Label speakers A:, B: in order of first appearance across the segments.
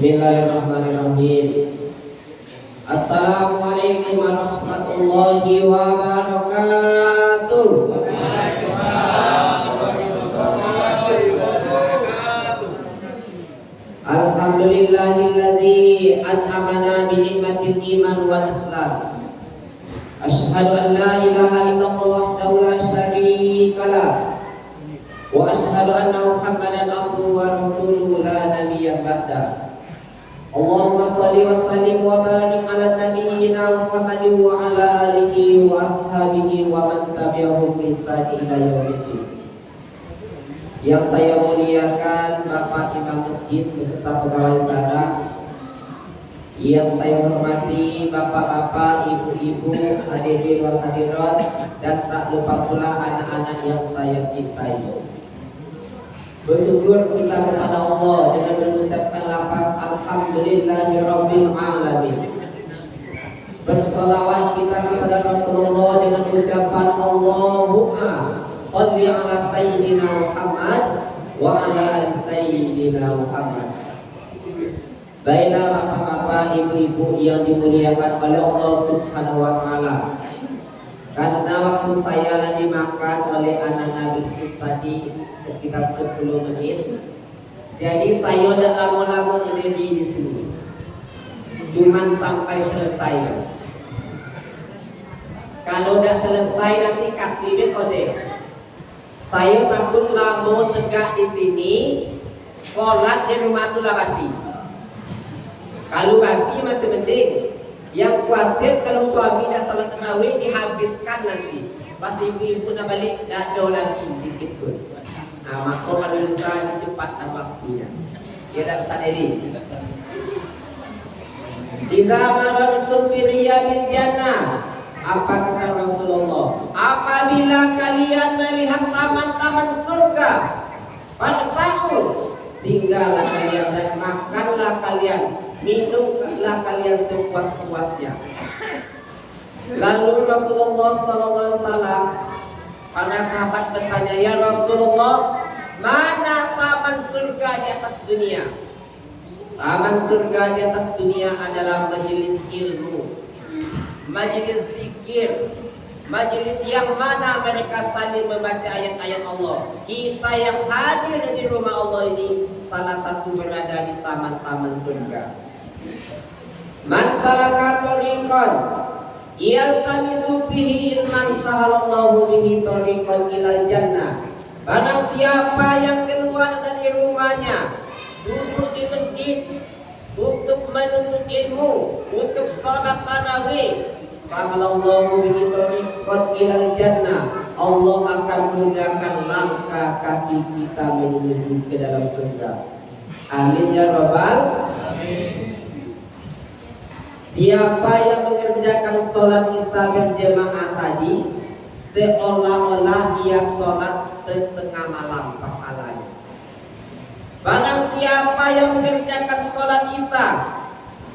A: Bismillahirrahmanirrahim. Assalamualaikum warahmatullahi wabarakatuh. Alhamdulillahilladzi an'amana bi ni'matil iman wal islam. Asyhadu an la ilaha illallah wahdahu la syarika lah. Wa asyhadu anna Muhammadan abduhu wa rasuluhu la nabiyya ba'da. Allahumma shalli wa sallim wa barik ala nabiyyina Muhammadin wa ala alihi wa ashabihi wa man tabi'ahum bi ihsan ila yaumiddin. Yang saya muliakan Bapak Imam Masjid beserta pegawai sana, yang saya hormati Bapak-bapak, Ibu-ibu, hadirin wal hadirat, dan tak lupa pula anak-anak yang saya cintai. Bersyukur kita kepada Allah dengan mengucapkan lafaz Alhamdulillahirabbil alamin. Bersalawat kita kepada Rasulullah dengan ucapan Allahumma shalli ala sayyidina Muhammad wa ala ali sayyidina Muhammad. Baiklah bapak-bapak, ibu-ibu yang dimuliakan oleh Allah Subhanahu wa taala. Karena waktu saya lagi makan oleh anak Bilqis tadi sekitar 10 menit, jadi saya udah lama-lama berdiri di sini, cuman sampai selesai. Kalau udah selesai nanti kasih kode. Saya takut lama tegak di sini, kolat di rumah tuh lah basi. Kalau basi masih penting. Yang khawatir kalau suami dah salat tarawih dihabiskan nanti. Pas ibu-ibu nak balik dah ada lagi dikit pun. Maka kalau bisa dicepatkan waktunya. Dia dah besar diri. Di zaman Rasul Riyadil Jannah, apa kata Rasulullah? Apabila kalian melihat taman-taman surga, fadkhulu, singgahlah kalian dan makanlah kalian, minumlah kalian sepuas-puasnya. Lalu Rasulullah SAW, para sahabat bertanya, ya Rasulullah, mana taman surga di atas dunia? Taman surga di atas dunia adalah majelis ilmu, majelis zikir, majelis yang mana mereka saling membaca ayat-ayat Allah. Kita yang hadir di rumah Allah ini salah satu berada di taman-taman surga. Man salaka tariqan yaltamisu bihi ilman sahalallahu bihi tariqan ilal jannah. Barang siapa yang keluar dari rumahnya, duduk di masjid untuk menuntut ilmu, untuk salat tarawih, sahalallahu bihi tariqan ilal jannah, Allah akan mudahkan langkah kaki kita menuju ke dalam surga. Amin ya rabbal alamin. Siapa yang mengerjakan sholat isya berjamaah tadi, seolah-olah ia sholat setengah malam pahalanya. Barang siapa yang mengerjakan sholat isya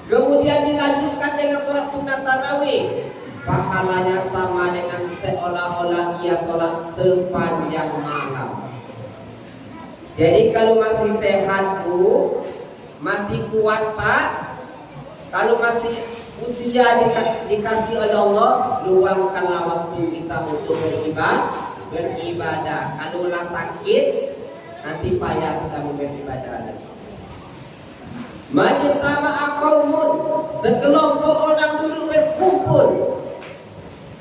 A: kemudian dilanjutkan dengan sholat sunat tarawih, pahalanya sama dengan seolah-olah ia sholat sepanjang malam. Jadi kalau masih sehat tuh, masih kuat Pak, kalau masih usia dikasih oleh Allah, luangkanlah waktu kita untuk beribadah. Kalau lah sakit, nanti payah bisa beribadah lagi. Majtama'a qaumun, sekelompok orang dulu berkumpul,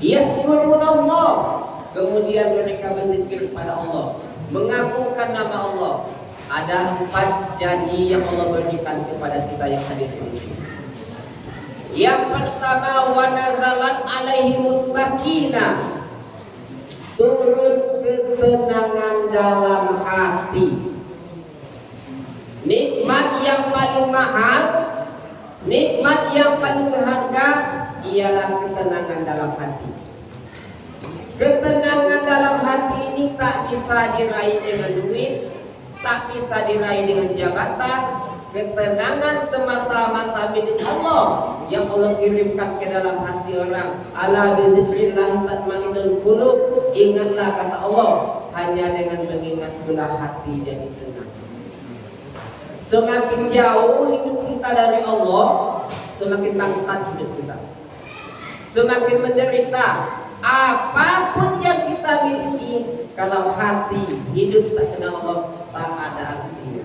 A: yazkurunallah, kemudian mereka berzikir kepada Allah, mengagungkan nama Allah. Ada 4 janji yang Allah berikan kepada kita yang hadir di sini. Yang pertama, wa nazalat alaihimus sakinah, turun ketenangan dalam hati. Nikmat yang paling mahal, nikmat yang paling berharga ialah ketenangan dalam hati. Ketenangan dalam hati ini tak bisa diraih dengan duit, tak bisa diraih dengan jabatan. Ketenangan semata-mata milik Allah yang Allah kirimkan ke dalam hati orang. Ala bizikrillah tatma'innul qulub. Ingatlah kata Allah, hanya dengan mengingat pula hati jadi tenang. Semakin jauh hidup kita kita dari Allah, semakin bangsat hidup kita, semakin menderita. Apapun yang kita miliki, kalau hati hidup tak kenal Allah, tak ada artinya.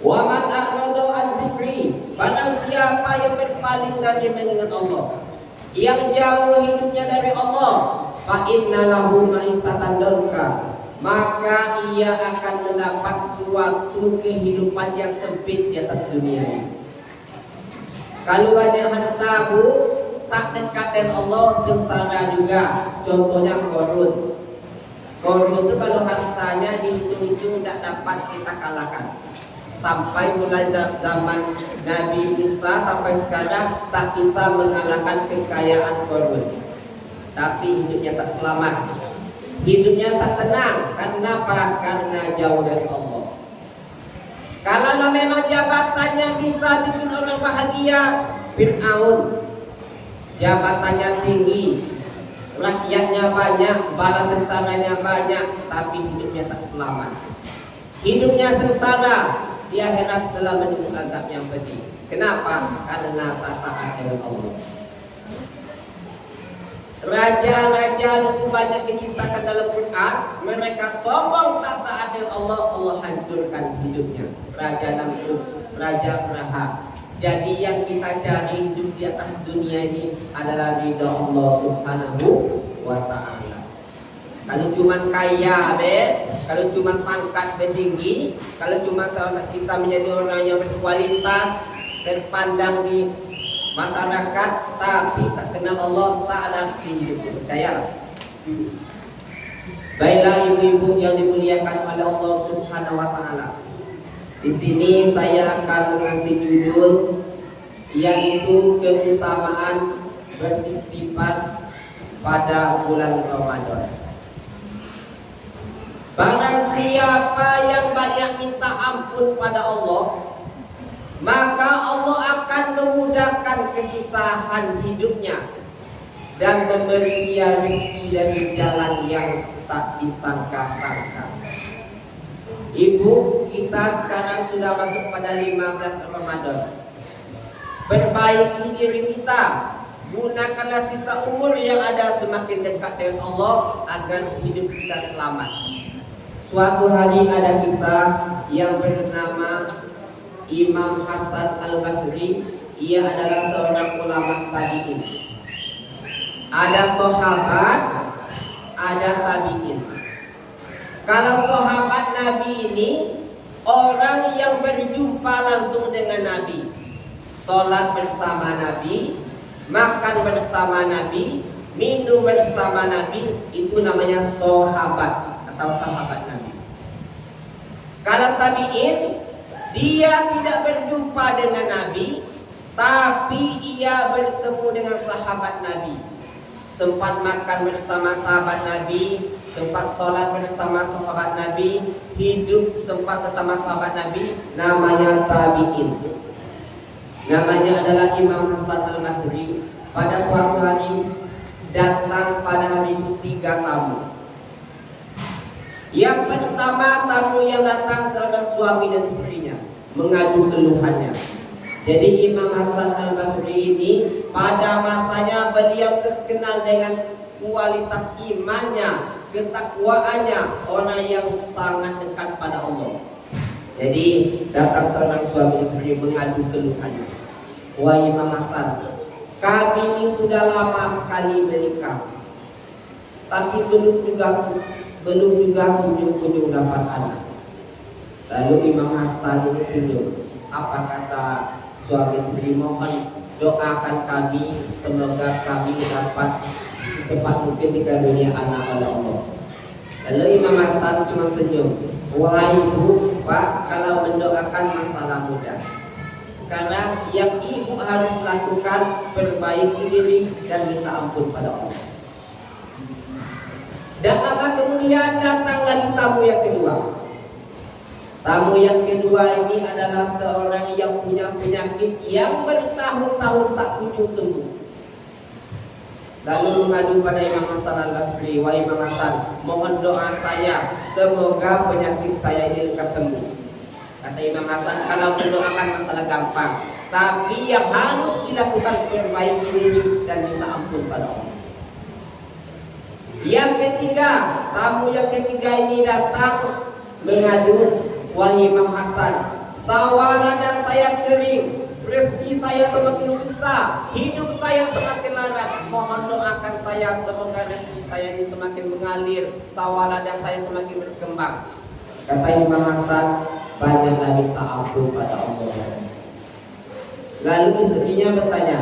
A: Wa man a'rada an dzikri, barang siapa yang berpaling dari mengingat Allah, yang jauh hidupnya dari Allah, fa inna lahu ma'isatan dhanka, maka ia akan mendapat suatu kehidupan yang sempit di atas dunia ini. Kalau banyak hartamu, tak dekat dengan Allah, sengsara juga. Contohnya Qarun. Qarun itu kalau hartanya dihitung-hitung tidak dapat kita kalahkan. Sampai mulai zaman Nabi Musa sampai sekarang tak bisa mengalahkan kekayaan Qarun. Tapi hidupnya tak selamat, hidupnya tak tenang. Kenapa? Karena jauh dari Allah. Kalau memang jabatannya bisa bikin orang bahagia, Fir'aun jabatannya tinggi, rakyatnya banyak, bala tentaranya banyak, tapi hidupnya tak selamat, hidupnya sengsara. Di akhirat telah menunggu azab yang pedih. Kenapa? Karena tak taat dengan Allah. Raja-raja dulu banyak dikisahkan dalam Quran, mereka sombong tak taat dengan Allah, Allah hancurkan hidupnya. Raja Namrud, Raja Abraha. Jadi yang kita cari hidup di atas dunia ini adalah ridha Allah Subhanahu wa ta'ala. Kalau cuma kaya, kalau cuma pangkat tinggi, kalau cuma kita menjadi orang yang berkualitas, terpandang di masyarakat, tapi tak kenal Allah, tak ada hidup, percayalah. Baiklah ibu-ibu yang dimuliakan oleh Allah Subhanahu wa ta'ala. Di sini saya akan mengasih judul, yaitu keutamaan beristighfar pada bulan Ramadan. Barang siapa yang banyak minta ampun pada Allah, maka Allah akan memudahkan kesusahan hidupnya dan memberi dia rezeki dari jalan yang tak disangka-sangka. Ibu, kita sekarang sudah masuk pada 15 Ramadan. Perbaiki diri kita, gunakanlah sisa umur yang ada semakin dekat dengan Allah agar hidup kita selamat. Suatu hari ada kisah yang bernama Imam Hasan Al-Basri. Ia adalah seorang ulama tabi'in. Ada sahabat, ada tabi'in. Kalau sahabat Nabi ini orang yang berjumpa langsung dengan Nabi, sholat bersama Nabi, makan bersama Nabi, minum bersama Nabi, itu namanya sahabat atau sahabat Nabi. Kalau tabi'in, dia tidak berjumpa dengan Nabi, tapi ia bertemu dengan sahabat Nabi, sempat makan bersama sahabat Nabi, sempat sholat bersama sahabat Nabi, hidup sempat bersama sahabat Nabi. Namanya tabi'in. Namanya adalah Imam Hasan Al-Basri. Pada suatu hari datang pada hari itu 3 tamu. Yang pertama, tamu yang datang seorang suami dan istrinya mengadu keluhannya. Jadi Imam Hasan Al-Basri ini pada masanya beliau terkenal dengan kualitas imannya, ketakwaannya, orang yang sangat dekat pada Allah. Jadi datang seorang suami istri mengadu keluhannya. Wahai Imam Hasan, kami ini sudah lama sekali menikah, tapi belum juga kunjung dapat anak. Lalu Imam Hasan ini senyum. Apa kata suami istri? Mohon doakan kami, semoga kami dapat secepat mungkin dikarunia anak oleh Allah. Lalu Imam Hasan cuma senyum. Wahai ibu, Pak, kalau mendoakan masalah mudah. Sekarang yang ibu harus lakukan, perbaiki diri dan minta ampun pada Allah. Dan lama kemudian datang lagi tamu yang kedua. Tamu yang kedua ini adalah seorang yang punya penyakit yang bertahun-tahun tak kunjung sembuh. Lalu mengadu pada Imam Hasan Al-Basri, wahai Imam Hasan, mohon doa saya, semoga penyakit saya ini lekas sembuh. Kata Imam Hasan, kalau mendoakan masalah gampang, tapi yang harus dilakukan perbaiki diri dan minta ampun pada Allah. Yang ketiga, tamu yang ketiga ini datang mengadu, wahai Imam Hasan, sawah ladang saya kering, rezeki saya semakin susah, hidup saya semakin larat. Mohon doakan saya semoga rezeki saya ini semakin mengalir, sawah ladang saya semakin berkembang. Kata Imam Hasan, banyaklah minta ampun pada Allah. Lalu istrinya bertanya,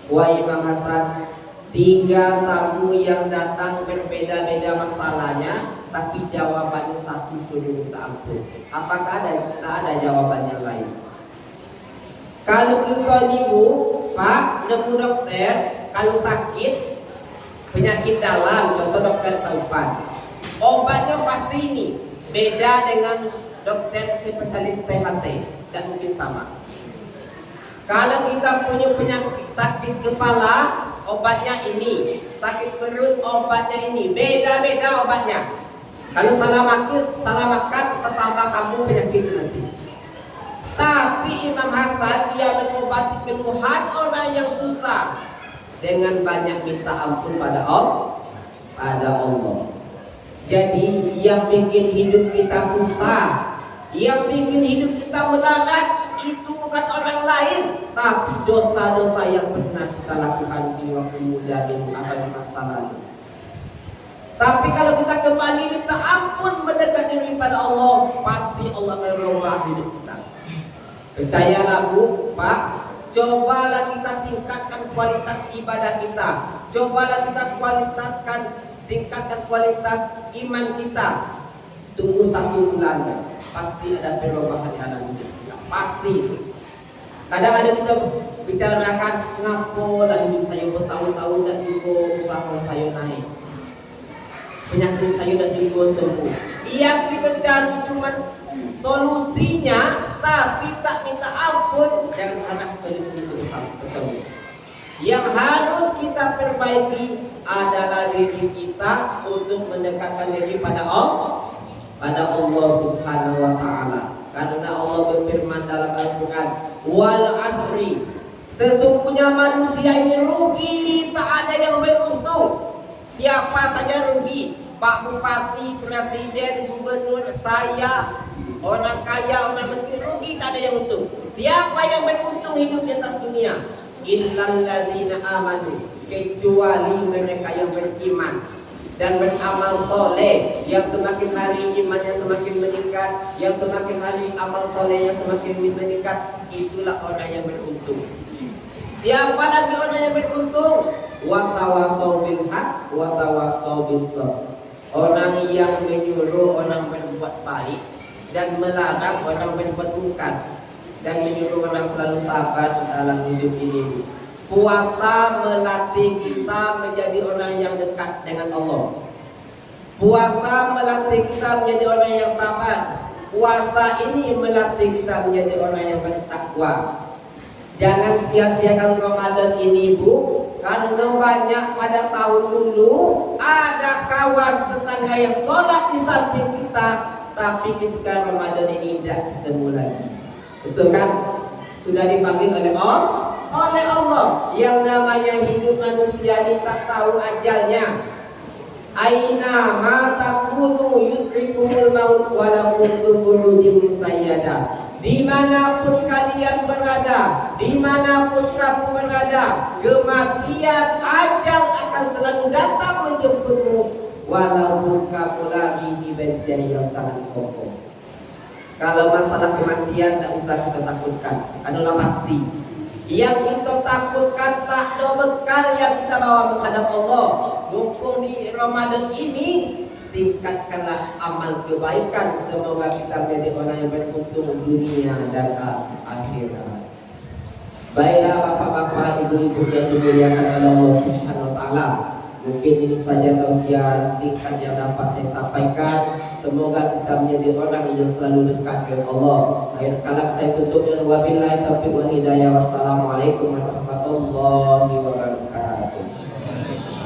A: wahai Imam Hasan, 3 tamu yang datang berbeda-beda masalahnya, tapi jawabannya satu, suruh minta ampun. Apakah ada jawaban yang lain? Kalau kita ibu, Pak, dokter, kalau sakit penyakit dalam, contoh dokter Taufan, obatnya pasti ini beda dengan dokter spesialis THT, tidak mungkin sama. Kalau kita punya penyakit sakit kepala, obatnya ini, sakit perut, obatnya ini, beda-beda obatnya. Kalau salah makan, tambah kamu penyakit nanti. Tapi Imam Hasan dia mengobati keluhan orang yang susah dengan banyak minta ampun pada Allah. Jadi yang bikin hidup kita susah, yang bikin hidup kita melarat, itu bukan orang lain, tapi dosa-dosa yang pernah kita lakukan di waktu muda ini atau di masa lalu. Tapi kalau kita kembali minta ampun, mendekat diri pada Allah, pasti Allah akan merubah hidup kita. Percayalah Bu, Pak, cobalah kita tingkatkan kualitas ibadah kita, cobalah kita tingkatkan kualitas iman kita. Tunggu 1 bulan, pasti ada perubahan dalam hidup kita. Pasti itu. Kadang-kadang kita bicarakan, ngapo lah hidup saya bertahun-tahun dah juga usaha saya naik, penyakit saya dah juga sembuh. Yang kita cari cuma solusinya, tapi tak minta ampun, jangan harap solusi itu ketemu. Yang harus kita perbaiki adalah diri kita untuk mendekatkan diri pada Allah Subhanahu wa Ta'ala. Karena Allah berfirman dalam Al-Quran, wal asri, sesungguhnya manusia ini rugi, tak ada yang beruntung. Siapa saja rugi, Pak Bupati, Presiden, Gubernur, saya, orang kaya, orang miskin, rugi, tak ada yang untung. Siapa yang beruntung hidup di atas dunia? Illalladzina amanu, kecuali mereka yang beriman dan beramal soleh, yang semakin hari imannya semakin meningkat, yang semakin hari amal solehnya semakin meningkat, itulah orang yang beruntung. Siapa lagi orang yang beruntung? Wa tawassaw bil haq wa tawassaw bis sabr. Orang yang menyuruh orang berbuat baik dan melarang orang berbuat munkar, dan menyuruh orang selalu sabar dalam hidup ini. Puasa melatih kita menjadi orang yang dekat dengan Allah. Puasa melatih kita menjadi orang yang sabar. Puasa ini melatih kita menjadi orang yang bertakwa. Jangan sia-siakan Ramadan ini Bu, karena banyak pada tahun dulu ada kawan tetangga yang sholat di samping kita, tapi ketika Ramadan ini tidak ketemu lagi. Betul kan? Sudah dipanggil oleh Allah. Yang namanya hidup manusia ini tak tahu ajalnya. Aina ma takunu yudrikumul maut walau kuntum burujim musayyada. Dimanapun kalian berada, dimanapun kamu berada, kematian ajal akan selalu datang menjemputmu, walaupun kamu lagi di medan yang sangat kokoh. Kalau masalah kematian tak usah kita takutkan, karena pasti. Yang kita takutkan tak ada bekal yang kita bawa menghadap Allah. Mumpung di Ramadan ini, tingkatkanlah amal kebaikan. Semoga kita menjadi orang yang beruntung dunia dan akhirat. Baiklah bapak-bapak, ibu-ibu yang dimuliakan oleh Allah Subhanahu wa Ta'ala, mungkin ini saja tausiah singkat yang dapat saya sampaikan. Semoga kita menjadi orang yang selalu dekat dengan Allah. Akhir kalam saya tutup dengan wabillahi taufiq wal hidayah. Wassalamualaikum warahmatullahi wabarakatuh.